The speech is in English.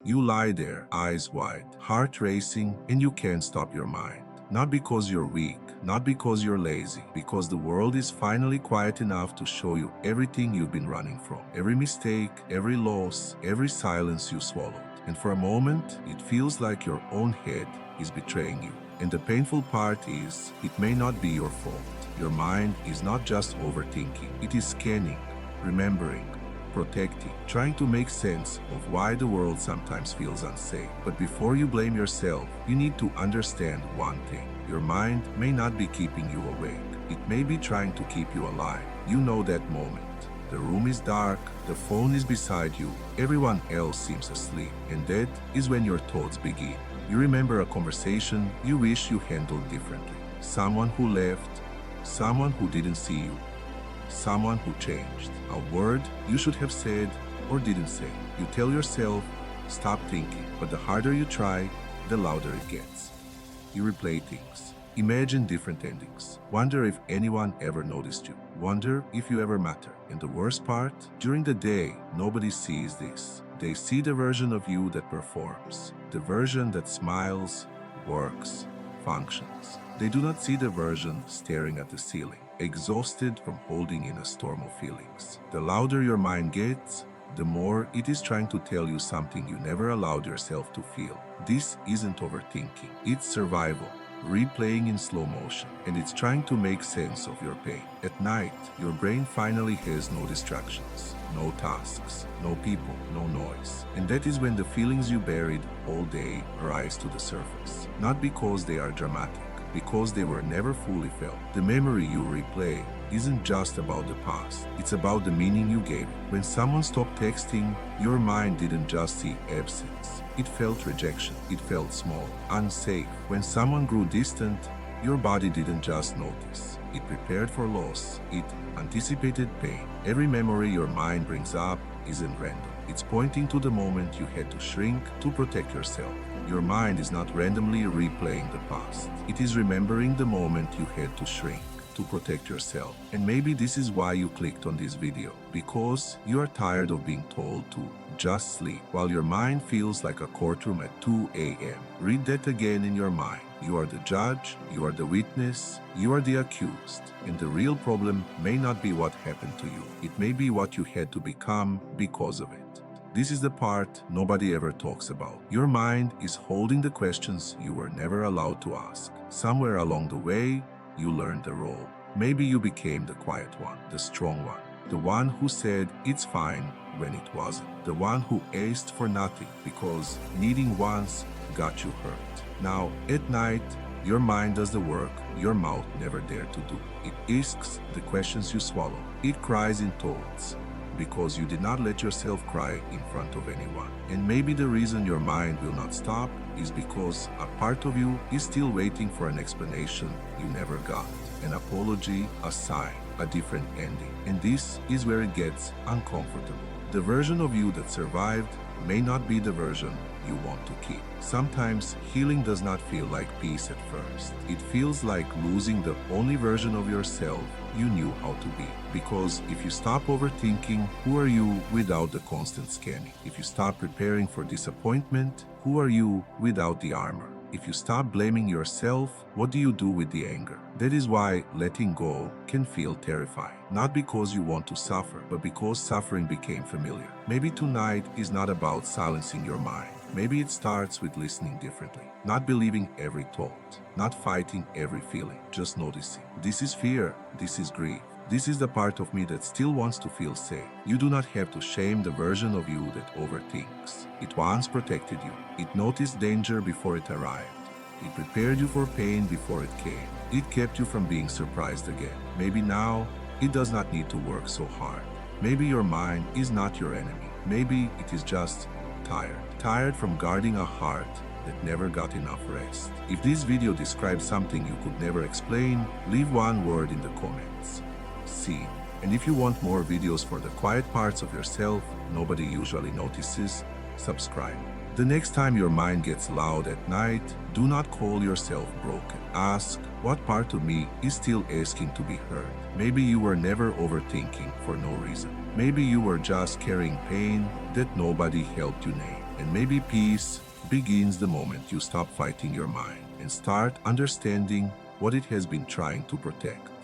You lie there, eyes wide, heart racing, and you can't stop your mind. Not because you're weak, not because you're lazy, because the world is finally quiet enough to show you everything you've been running from. Every mistake, every loss, every silence you swallowed. And for a moment, it feels like your own head is betraying you. And the painful part is, it may not be your fault. Your mind is not just overthinking. It is scanning, remembering, protecting, trying to make sense of why the world sometimes feels unsafe. But before you blame yourself, you need to understand one thing. Your mind may not be keeping you awake. It may be trying to keep you alive. You know that moment. The room is dark, the phone is beside you, everyone else seems asleep, and that is when your thoughts begin. You remember a conversation you wish you handled differently. Someone who left, someone who didn't see you, someone who changed. A word you should have said or didn't say. You tell yourself, stop thinking, but the harder you try, the louder it gets. You replay things. Imagine different endings. Wonder if anyone ever noticed you. Wonder if you ever matter. And the worst part, during the day, nobody sees this. They see the version of you that performs, the version that smiles, works, functions. They do not see the version staring at the ceiling, exhausted from holding in a storm of feelings. The louder your mind gets, the more it is trying to tell you something you never allowed yourself to feel. This isn't overthinking, it's survival, replaying in slow motion, and it's trying to make sense of your pain. At night, your brain finally has no distractions, no tasks, no people, no noise. And that is when the feelings you buried all day rise to the surface. Not because they are dramatic, because they were never fully felt. The memory you replay isn't just about the past, it's about the meaning you gave it. When someone stopped texting, your mind didn't just see absence. It felt rejection. It felt small, unsafe. When someone grew distant, your body didn't just notice. It prepared for loss. It anticipated pain. Every memory your mind brings up isn't random. It's pointing to the moment you had to shrink to protect yourself. Your mind is not randomly replaying the past. It is remembering the moment you had to shrink to protect yourself. And maybe this is why you clicked on this video, because you are tired of being told to just sleep while your mind feels like a courtroom at 2 a.m. Read that again in your mind. You are the judge, you are the witness, you are the accused. And the real problem may not be what happened to you. It may be what you had to become because of it. This is the part nobody ever talks about. Your mind is holding the questions you were never allowed to ask. Somewhere along the way, you learned the role. Maybe you became the quiet one, the strong one, the one who said it's fine when it wasn't, the one who asked for nothing because needing once got you hurt. Now, at night, your mind does the work your mouth never dared to do. It asks the questions you swallow. It cries in thoughts because you did not let yourself cry in front of anyone. And maybe the reason your mind will not stop is because a part of you is still waiting for an explanation you never got, an apology, a sign, a different ending. And this is where it gets uncomfortable. The version of you that survived may not be the version you want to keep. Sometimes healing does not feel like peace at first. It feels like losing the only version of yourself you knew how to be. Because if you stop overthinking, who are you without the constant scanning? If you stop preparing for disappointment, who are you without the armor? If you stop blaming yourself, what do you do with the anger? That is why letting go can feel terrifying. Not because you want to suffer, but because suffering became familiar. Maybe tonight is not about silencing your mind. Maybe it starts with listening differently, not believing every thought, not fighting every feeling, just noticing. This is fear, this is grief. This is the part of me that still wants to feel safe. You do not have to shame the version of you that overthinks. It once protected you. It noticed danger before it arrived. It prepared you for pain before it came. It kept you from being surprised again. Maybe now, it does not need to work so hard. Maybe your mind is not your enemy. Maybe it is just tired. Tired from guarding a heart that never got enough rest. If this video describes something you could never explain, leave one word in the comments. See. And if you want more videos for the quiet parts of yourself nobody usually notices, subscribe. The next time your mind gets loud at night, do not call yourself broken. Ask, what part of me is still asking to be heard? Maybe you were never overthinking for no reason. Maybe you were just carrying pain that nobody helped you name. And maybe peace begins the moment you stop fighting your mind and start understanding what it has been trying to protect.